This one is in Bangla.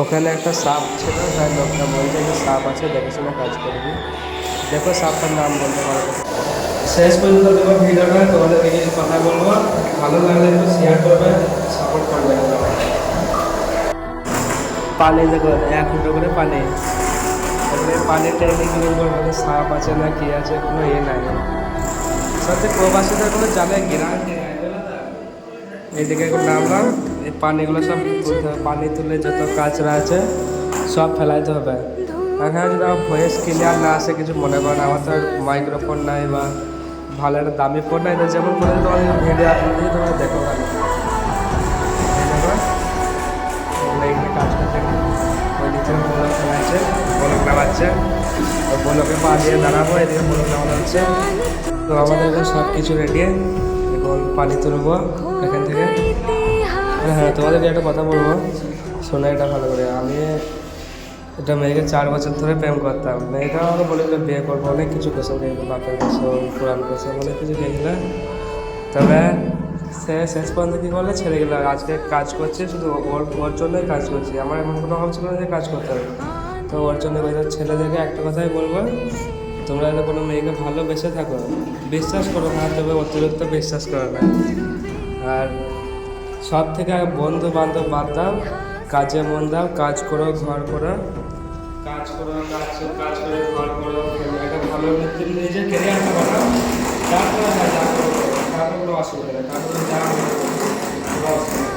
ওখানে একটা সাপ ছিল, তাই লোকটা বলছে যে সাপ আছে, দেখে শুনে কাজ করবি। দেখো সাপটার নাম বলতে পারবো। শেষ পর্যন্ত দেখো ভিডিওটা, তোমাদেরকে কিছু কথা বলবো, ভালো লাগলে একটু শেয়ার করবে, সাপোর্ট করবে। পানি দেখো 1 ফুটো করে পানি, এবারে পানির ট্যাঙ্কি কিনে বলবো সাপ আছে না কি আছে, কোনো ইয়ে নাই। সত্যি প্রবাসীদের কোনো জানে গ্যারান্টি নাই। এইদিকে এখন নামলাম, এই পানিগুলো সব তুলতে হবে, পানি তুলে যত কাঁচরা আছে সব ফেলাইতে হবে। এখানে যদি আমার ভয়েস ক্লিয়ার না আসে কিছু মনে করেন, আমার তো মাইক্রোফোন নাই বা ভালো একটা দামি ফোন নাই, তো যেমন করে তোমাদের ভিডিও আপলোড দিয়ে তোমরা দেখো ভালো এখানে কাজ করতে। ওই দিক থেকে বলক ফেলাচ্ছে, বলক নামাচ্ছে, তো বলকে পা দিয়ে দাঁড়াবো, এদিকে বলক নামানো হচ্ছে। তো আমাদের এখানে সব কিছু রেডি, এখন পানি তুলবো এখান থেকে। হ্যাঁ, তোমাদেরকে একটা কথা বলবো, শোনো এটা ভালো করে। আমি এটা মেয়েকে 4 বছর ধরে প্রেম করতাম। মেয়েটা আমাকে বলেছিল বিয়ে করবো, অনেক কিছু কোশ্চেন গেছিলো, বাপের কোশ্চেন, কোরআন কোশ্চেন, অনেক কিছু গেছিলো। তবে সে শেষ পর্যন্ত কী করলে ছেড়ে গেলো। আজকে কাজ করছি, শুধু ওর জন্যই কাজ করছি, আমার এমন কোনো অভাব ছিল না যে কাজ করতে হবে। তো ওর জন্য ছেলেদেরকে একটা কথাই বলবো, তোমরা যদি কোনো মেয়েকে ভালোবেসে থাকো, বিশ্বাস করো না, তবে অতিরিক্ত বিশ্বাস করো না। আর সব থেকে আগে বন্ধু বান্ধব বাদ দাও, কাজে মন দাও, কাজ করো, ঘর করো, কাজ করো, কাজ করে ঘর করো, একটা ভালো নিজের কেরিয়ারটা বানাও, তারপরে যা করো, তারপর কোনো অসুবিধা নেই, তারপরে যা কোনো অসুবিধা নেই।